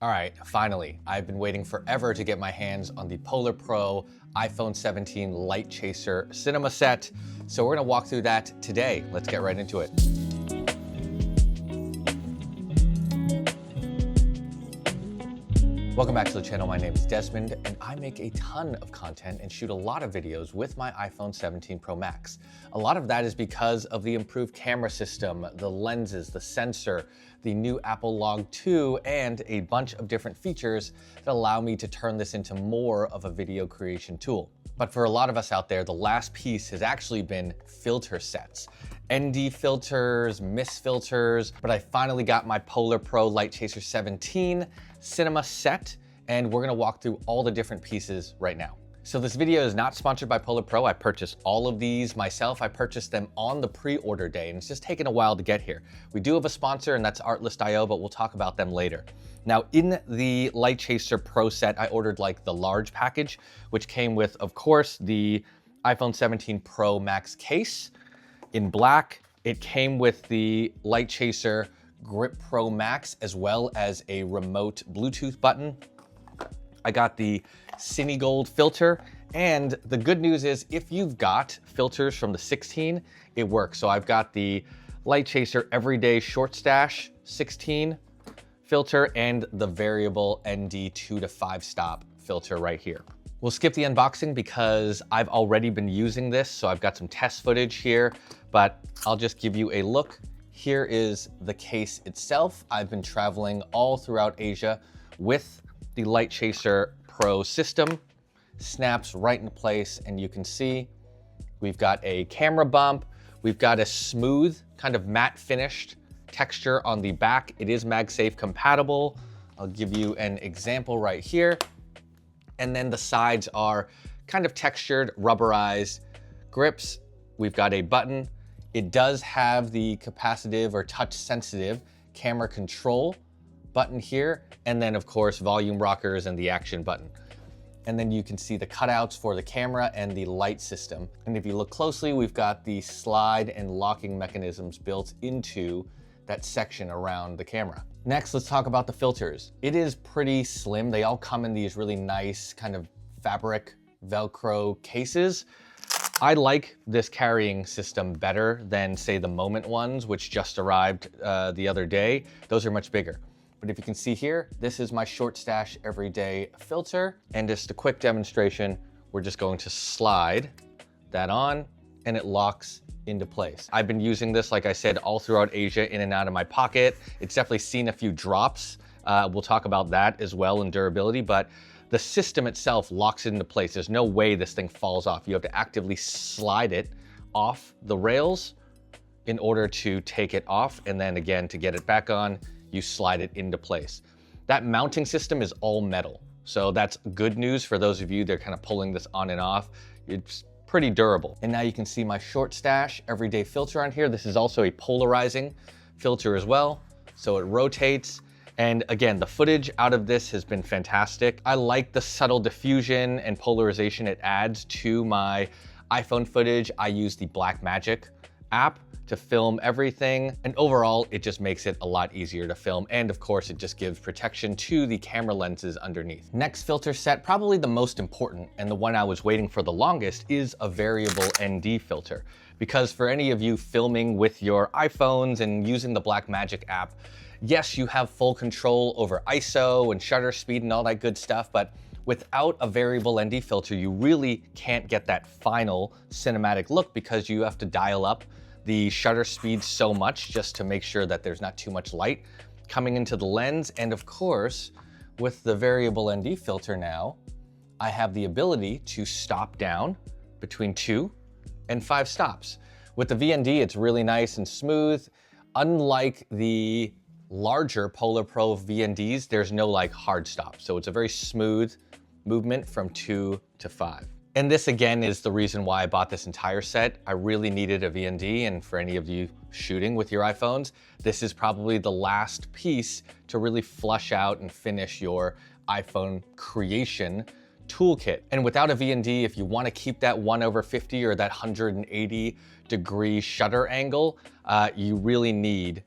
All right, finally, I've been waiting forever to get my hands on the Polar Pro iPhone 17 Lite Chaser cinema set. So we're gonna walk through that today. Let's get right into it. Welcome back to the channel. My name is Desmond, and I make a ton of content and shoot a lot of videos with my iPhone 17 Pro Max. A lot of that is because of the improved camera system, the lenses, the sensor, the new Apple Log 2, and a bunch of different features that allow me to turn this into more of a video creation tool. But for a lot of us out there, the last piece has actually been filter sets. ND filters, mist filters, but I finally got my Polar Pro Lite Chaser 17 cinema set, and we're gonna walk through all the different pieces right now. So this video is not sponsored by Polar Pro. I purchased all of these myself. I purchased them on the pre-order day, and it's just taken a while to get here. We do have a sponsor, and that's Artlist.io, but we'll talk about them later. Now, in the Lite Chaser Pro set, I ordered like the large package, which came with, of course, the iPhone 17 Pro Max case in black. It came with the Lite Chaser Grip Pro Max, as well as a remote Bluetooth button. I got the Cine Gold filter, and the good news is if you've got filters from the 16, it works. So I've got the Lite Chaser Everyday Short Stash 16 filter and the variable ND 2 to 5 stop filter right here. We'll skip the unboxing because I've already been using this, so I've got some test footage here, but I'll just give you a look. Here is the case itself. I've been traveling all throughout Asia with the Lite Chaser Pro system. Snaps right into place, and you can see we've got a camera bump. We've got a smooth, kind of matte finished texture on the back. It is MagSafe compatible. I'll give you an example right here. And then the sides are kind of textured, rubberized grips. We've got a button. It does have the capacitive or touch sensitive camera control button here. And then of course, volume rockers and the action button. And then you can see the cutouts for the camera and the light system. And if you look closely, we've got the slide and locking mechanisms built into that section around the camera. Next, let's talk about the filters. It is pretty slim. They all come in these really nice kind of fabric Velcro cases. I like this carrying system better than, say, the Moment ones, which just arrived the other day. Those are much bigger. But if you can see here, this is my Short Stash Everyday filter. And just a quick demonstration, we're just going to slide that on and it locks into place. I've been using this, like I said, all throughout Asia, in and out of my pocket. It's definitely seen a few drops. We'll talk about that as well in durability, but the system itself locks it into place. There's no way this thing falls off. You have to actively slide it off the rails in order to take it off. And then again, to get it back on, you slide it into place. That mounting system is all metal. So that's good news for those of you that are kind of pulling this on and off. It's pretty durable. And now you can see my Short Stash Everyday filter on here. This is also a polarizing filter as well. So it rotates. And again, the footage out of this has been fantastic. I like the subtle diffusion and polarization it adds to my iPhone footage. I use the Blackmagic app to film everything. And overall, it just makes it a lot easier to film. And of course, it just gives protection to the camera lenses underneath. Next filter set, probably the most important and the one I was waiting for the longest, is a variable ND filter. Because for any of you filming with your iPhones and using the Blackmagic app, yes, you have full control over ISO and shutter speed and all that good stuff, but without a variable ND filter, you really can't get that final cinematic look because you have to dial up the shutter speed so much just to make sure that there's not too much light coming into the lens. And of course, with the variable ND filter now, I have the ability to stop down between 2 and 5 stops. With the VND, it's really nice and smooth. Unlike the larger Polar Pro VNDs, there's no like hard stop. So it's a very smooth movement from 2 to 5. And this again is the reason why I bought this entire set. I really needed a VND, and for any of you shooting with your iPhones, this is probably the last piece to really flush out and finish your iPhone creation toolkit. And without a VND, if you want to keep that 1/50 or that 180-degree shutter angle, you really need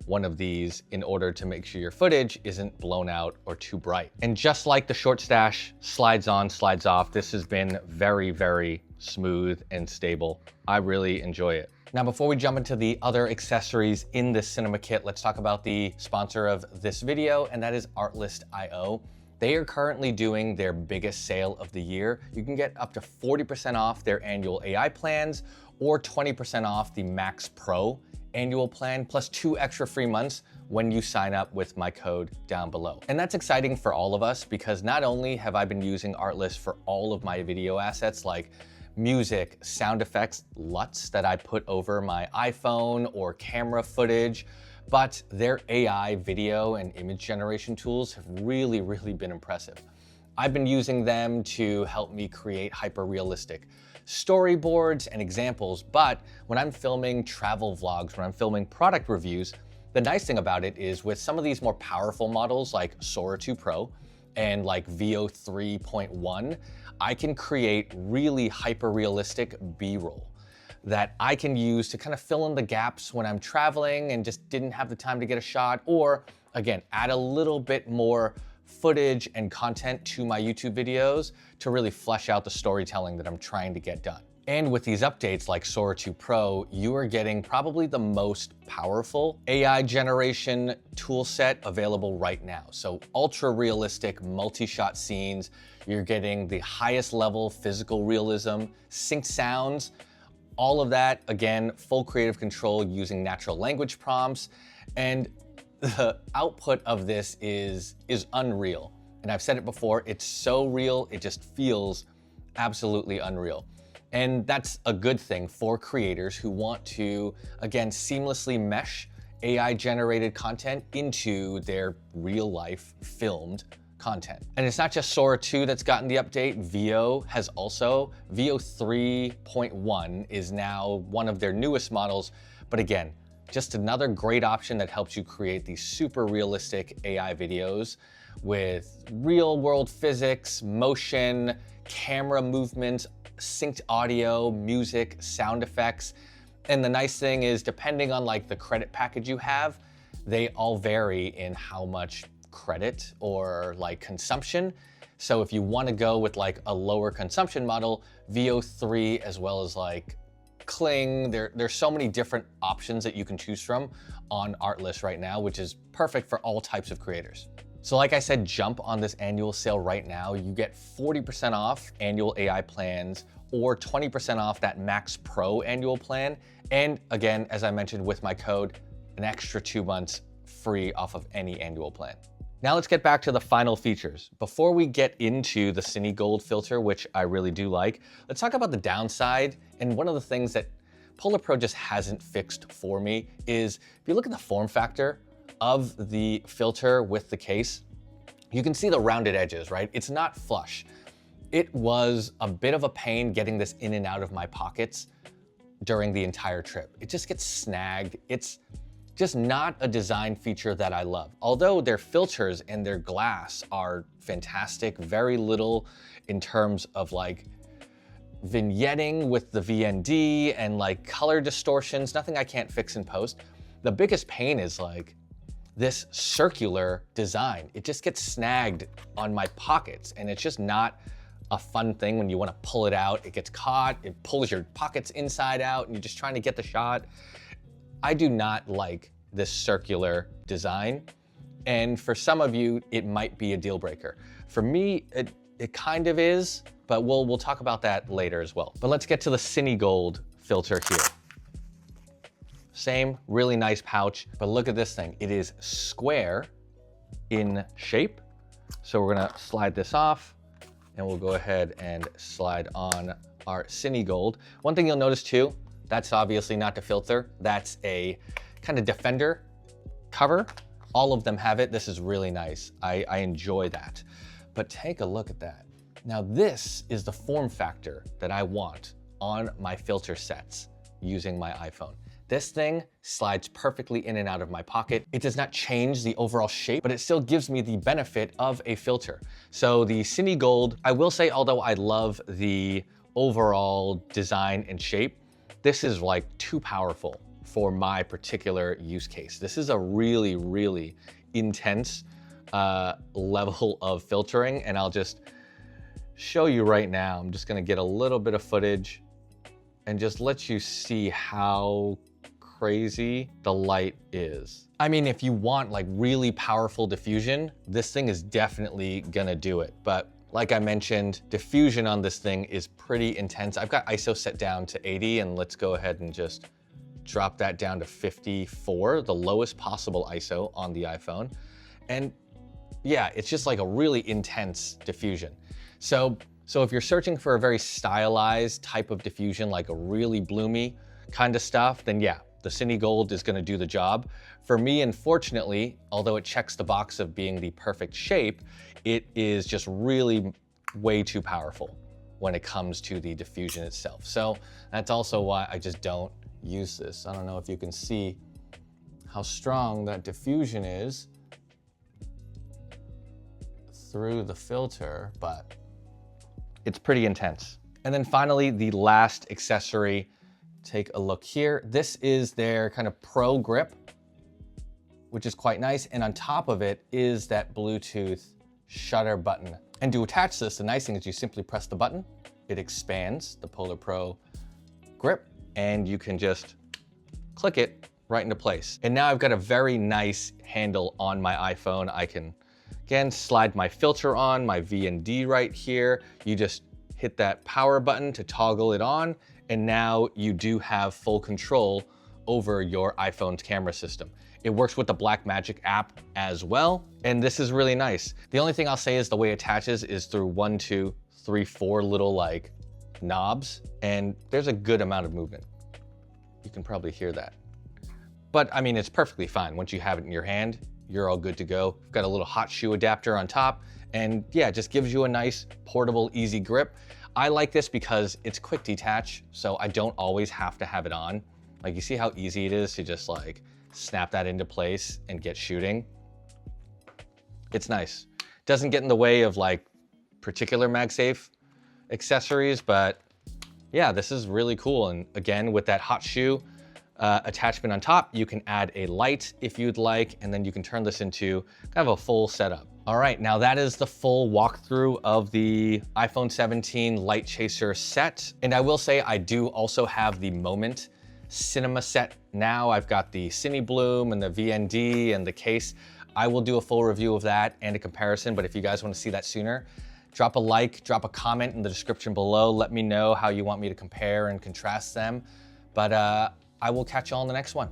one of these in order to make sure your footage isn't blown out or too bright. And just like the Short Stash slides on, slides off, this has been very, very smooth and stable. I really enjoy it. Now, before we jump into the other accessories in this cinema kit, let's talk about the sponsor of this video, and that is Artlist.io. They are currently doing their biggest sale of the year. You can get up to 40% off their annual AI plans or 20% off the Max Pro annual plan, plus 2 extra free months when you sign up with my code down below. And that's exciting for all of us because not only have I been using Artlist for all of my video assets like music, sound effects, LUTs that I put over my iPhone or camera footage, but their AI video and image generation tools have really, really been impressive. I've been using them to help me create hyper-realistic storyboards and examples, but when I'm filming travel vlogs, when I'm filming product reviews, the nice thing about it is with some of these more powerful models like Sora 2 Pro and like Veo 3.1, I can create really hyper-realistic B-roll that I can use to kind of fill in the gaps when I'm traveling and just didn't have the time to get a shot, or again, add a little bit more footage and content to my YouTube videos to really flesh out the storytelling that I'm trying to get done. And with these updates like Sora 2 Pro, you are getting probably the most powerful AI generation tool set available right now. So ultra realistic multi-shot scenes, you're getting the highest level physical realism, synced sounds, all of that, again, full creative control using natural language prompts. And the output of this is unreal. And I've said it before, it's so real, it just feels absolutely unreal. And that's a good thing for creators who want to, again, seamlessly mesh AI-generated content into their real-life filmed content. And it's not just Sora 2 that's gotten the update, Veo has also. Veo 3.1 is now one of their newest models, but again, just another great option that helps you create these super realistic AI videos with real-world physics, motion, camera movements, synced audio, music, sound effects. And the nice thing is, depending on like the credit package you have, they all vary in how much credit or like consumption. So if you want to go with like a lower consumption model, Veo 3 as well as like Kling, there's so many different options that you can choose from on Artlist right now, which is perfect for all types of creators. So like I said, jump on this annual sale right now. You get 40% off annual AI plans or 20% off that Max Pro annual plan. And again, as I mentioned with my code, an extra 2 months free off of any annual plan. Now let's get back to the final features. Before we get into the Cine Gold filter, which I really do like, let's talk about the downside. And one of the things that Polar Pro just hasn't fixed for me is, if you look at the form factor of the filter with the case, you can see the rounded edges, right? It's not flush. It was a bit of a pain getting this in and out of my pockets during the entire trip. It just gets snagged. It's just not a design feature that I love. Although their filters and their glass are fantastic, very little in terms of like vignetting with the VND and like color distortions, nothing I can't fix in post. The biggest pain is like this circular design. It just gets snagged on my pockets and it's just not a fun thing when you want to pull it out. It gets caught, it pulls your pockets inside out and you're just trying to get the shot. I do not like this circular design. And for some of you, it might be a deal breaker. For me, it kind of is, but we'll talk about that later as well. But let's get to the Cine Gold filter here. Same, really nice pouch, but look at this thing. It is square in shape. So we're gonna slide this off and we'll go ahead and slide on our Cine Gold. One thing you'll notice too, that's obviously not the filter. That's a kind of Defender cover. All of them have it. This is really nice. I enjoy that. But take a look at that. Now this is the form factor that I want on my filter sets using my iPhone. This thing slides perfectly in and out of my pocket. It does not change the overall shape, but it still gives me the benefit of a filter. So the Cine Gold, I will say, although I love the overall design and shape, this is like too powerful for my particular use case. This is a really, really intense level of filtering, and I'll just show you right now. I'm just gonna get a little bit of footage and just let you see how crazy the light is. I mean, if you want like really powerful diffusion, this thing is definitely gonna do it. But like I mentioned, diffusion on this thing is pretty intense. I've got ISO set down to 80, and let's go ahead and just drop that down to 54, the lowest possible ISO on the iPhone. And yeah, it's just like a really intense diffusion. So if you're searching for a very stylized type of diffusion, like a really bloomy kind of stuff, then yeah, the Cine Gold is gonna do the job. For me, unfortunately, although it checks the box of being the perfect shape, it is just really way too powerful when it comes to the diffusion itself. So that's also why I just don't use this. I don't know if you can see how strong that diffusion is through the filter, but it's pretty intense. And then finally, the last accessory, take a look here. This is their kind of pro grip, which is quite nice. And on top of it is that Bluetooth shutter button. And to attach this, the nice thing is you simply press the button, it expands the Polar Pro grip, and you can just click it right into place. And now I've got a very nice handle on my iPhone. I can, again, slide my filter on, my VND right here. You just hit that power button to toggle it on, and now you do have full control over your iPhone's camera system. It works with the Blackmagic app as well, and this is really nice. The only thing I'll say is the way it attaches is through 1, 2, 3, 4 little like knobs, and there's a good amount of movement. You can probably hear that. But I mean, it's perfectly fine. Once you have it in your hand, you're all good to go. You've got a little hot shoe adapter on top, and yeah, it just gives you a nice portable, easy grip. I like this because it's quick detach, so I don't always have to have it on. Like, you see how easy it is to just like snap that into place and get shooting? It's nice. Doesn't get in the way of like particular MagSafe accessories, but yeah, this is really cool. And again, with that hot shoe attachment on top, you can add a light if you'd like, and then you can turn this into kind of a full setup. All right, now that is the full walkthrough of the iPhone 17 Lite Chaser set. And I will say I do also have the Moment Cinema set now. I've got the Cine Bloom and the VND and the case. I will do a full review of that and a comparison, but if you guys want to see that sooner, drop a like, drop a comment in the description below. Let me know how you want me to compare and contrast them. But I will catch you all in the next one.